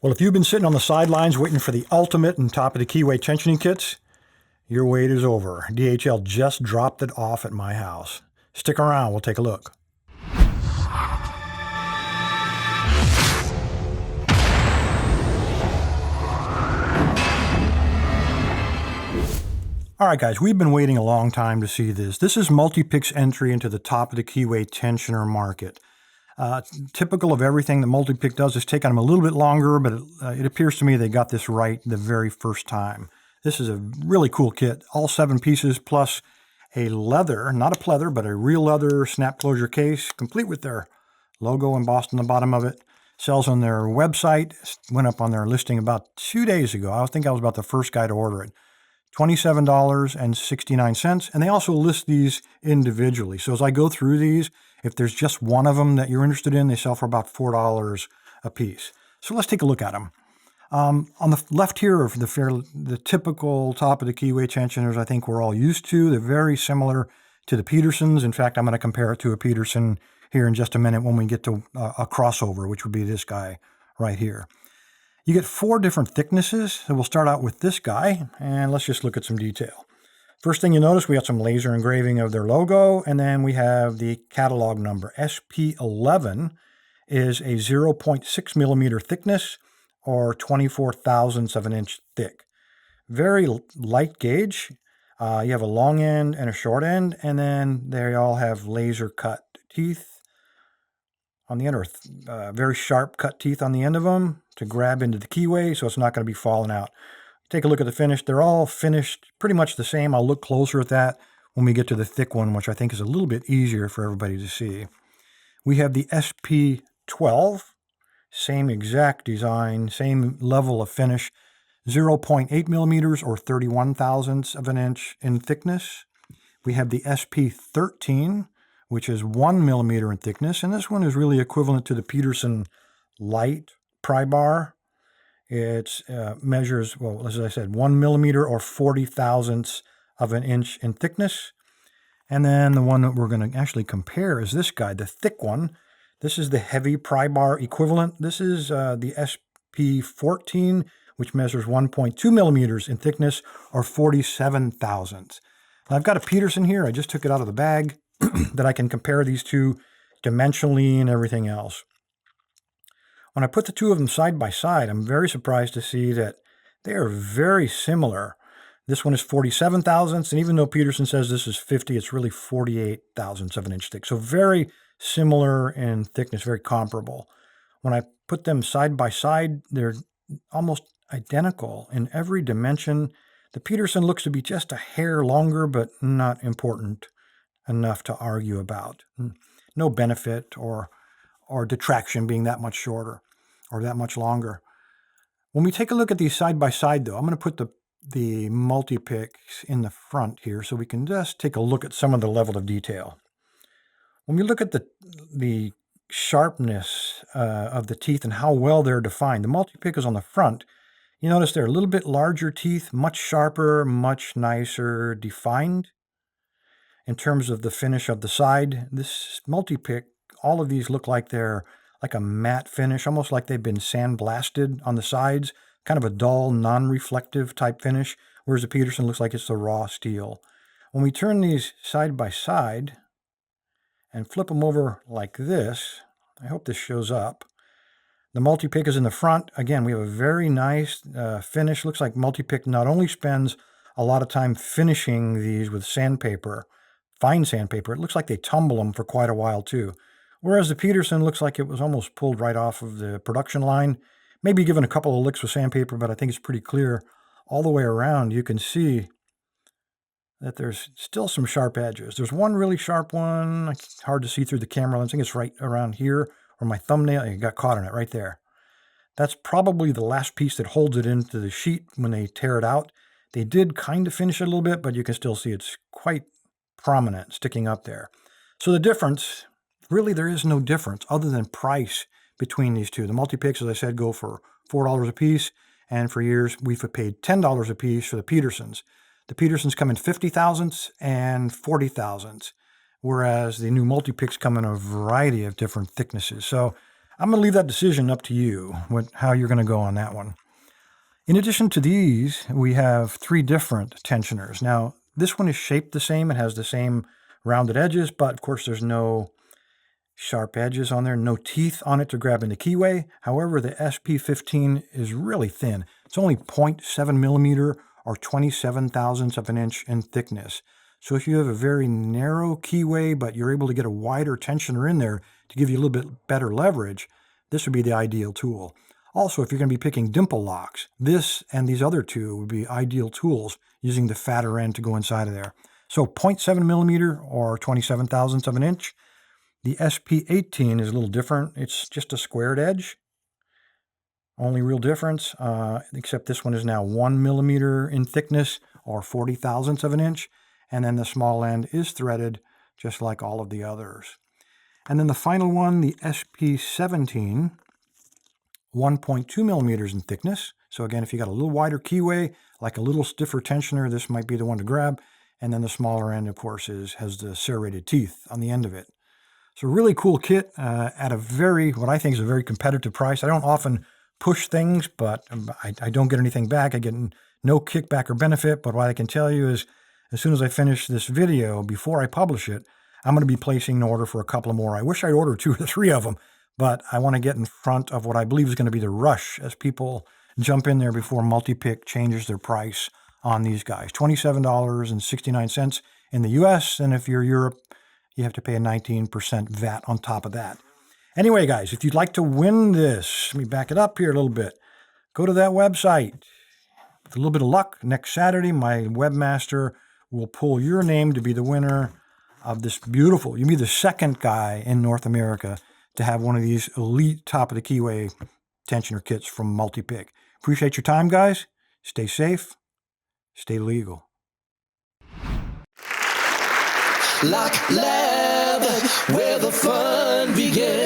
Well, if you've been sitting on the sidelines waiting for the ultimate and top of the keyway tensioning kits, your wait is over. DHL just dropped it off at my house. Stick around, we'll take a look. All right, guys, we've been waiting a long time to see this. This is Multipick's entry into the top of the keyway tensioner market. Typical of everything that Multipick does is taking them a little bit longer, but it appears to me they got this right the very first time. This is a really cool kit. All 7 pieces plus a leather, not a pleather, but a real leather snap closure case, complete with their logo embossed on the bottom of it. Sells on their website. Went up on their listing about 2 days ago. I think I was about the first guy to order it. $27.69, and they also list these individually. So as I go through these, if there's just one of them that you're interested in, they sell for about $4 a piece. So let's take a look at them. On the left here are the typical top of the keyway tensioners I think we're all used to. They're very similar to the Petersons. In fact, I'm going to compare it to a Peterson here in just a minute when we get to a crossover, which would be this guy right here. You get 4 different thicknesses. So we'll start out with this guy, and let's just look at some detail. First thing you notice, we got some laser engraving of their logo, and then we have the catalog number. SP11 is a 0.6 millimeter thickness, or 24 thousandths of an inch thick. Very light gauge. You have a long end and a short end, and then they all have laser cut teeth on the end, or very sharp cut teeth on the end of them to grab into the keyway, so it's not going to be falling out. Take a look at the finish. They're all finished pretty much the same. I'll look closer at that when we get to the thick one, which I think is a little bit easier for everybody to see. We have the SP12, same exact design, same level of finish, 0.8 millimeters or 31 thousandths of an inch in thickness. We have the SP13, which is 1 millimeter in thickness, and this one is really equivalent to the Peterson Light Pry Bar. It measures, well, as I said, 1 millimeter or 40 thousandths of an inch in thickness. And then the one that we're going to actually compare is this guy, the thick one. This is the heavy Pry Bar Equivalent. This is the SP14, which measures 1.2 millimeters in thickness or 47 thousandths. I've got a Peterson here. I just took it out of the bag that I can compare these two dimensionally and everything else. When I put the two of them side by side, I'm very surprised to see that they are very similar. This one is 47 thousandths, and even though Peterson says this is 50, it's really 48 thousandths of an inch thick. So very similar in thickness, very comparable. When I put them side by side, they're almost identical in every dimension. The Peterson looks to be just a hair longer, but not important enough to argue about. No benefit or detraction being that much shorter or that much longer. When we take a look at these side by side, though, I'm going to put the Multipicks in the front here so we can just take a look at some of the level of detail. When we look at the sharpness of the teeth and how well they're defined, the Multipick is on the front. You notice they're a little bit larger teeth, much sharper, much nicer defined. In terms of the finish of the side, this Multipick, all of these look like they're like a matte finish, almost like they've been sandblasted on the sides, kind of a dull, non-reflective type finish, whereas the Peterson looks like it's the raw steel. When we turn these side by side and flip them over like this, I hope this shows up. The Multipick is in the front. Again, we have a very nice finish. Looks like Multipick not only spends a lot of time finishing these with sandpaper, fine sandpaper, it looks like they tumble them for quite a while too. Whereas the Peterson looks like it was almost pulled right off of the production line. Maybe given a couple of licks with sandpaper, but I think it's pretty clear all the way around. You can see that there's still some sharp edges. There's one really sharp one. It's hard to see through the camera lens. I think it's right around here, or my thumbnail. I got caught in it right there. That's probably the last piece that holds it into the sheet when they tear it out. They did kind of finish it a little bit, but you can still see it's quite prominent sticking up there. So the difference, really there is no difference other than price between these two. The Multipicks, as I said, go for $4 a piece, and for years we've paid $10 a piece for the Petersons. The Petersons come in 50 thousandths and 40 thousandths, whereas the new Multipicks come in a variety of different thicknesses. So I'm going to leave that decision up to you, how you're going to go on that one. In addition to these, we have 3 different tensioners. Now, this one is shaped the same. It has the same rounded edges, but of course there's no sharp edges on there, no teeth on it to grab into keyway. However, the SP15 is really thin. It's only 0.7 millimeter or 27 thousandths of an inch in thickness. So if you have a very narrow keyway, but you're able to get a wider tensioner in there to give you a little bit better leverage, this would be the ideal tool. Also, if you're going to be picking dimple locks, this and these other 2 would be ideal tools using the fatter end to go inside of there. So 0.7 millimeter or 27 thousandths of an inch. The SP18 is a little different. It's just a squared edge. Only real difference, except this one is now 1 millimeter in thickness or 40 thousandths of an inch. And then the small end is threaded just like all of the others. And then the final one, the SP17, 1.2 millimeters in thickness. So again, if you got a little wider keyway, like a little stiffer tensioner, this might be the one to grab. And then the smaller end, of course, has the serrated teeth on the end of it. So really cool kit at what I think is a very competitive price. I don't often push things, but I don't get anything back. I get no kickback or benefit. But what I can tell you is, as soon as I finish this video, before I publish it, I'm going to be placing an order for a couple more. I wish I'd ordered 2 or 3 of them, but I want to get in front of what I believe is going to be the rush as people jump in there before Multipick changes their price on these guys. $27.69 in the US, and if you're Europe, you have to pay a 19% VAT on top of that. Anyway, guys, if you'd like to win this, let me back it up here a little bit. Go to that website. With a little bit of luck, next Saturday, my webmaster will pull your name to be the winner of this beautiful. You'll be the 2nd guy in North America to have one of these elite top of the keyway tensioner kits from Multipick. Appreciate your time, guys. Stay safe. Stay legal. Lock Lab, where the fun begins.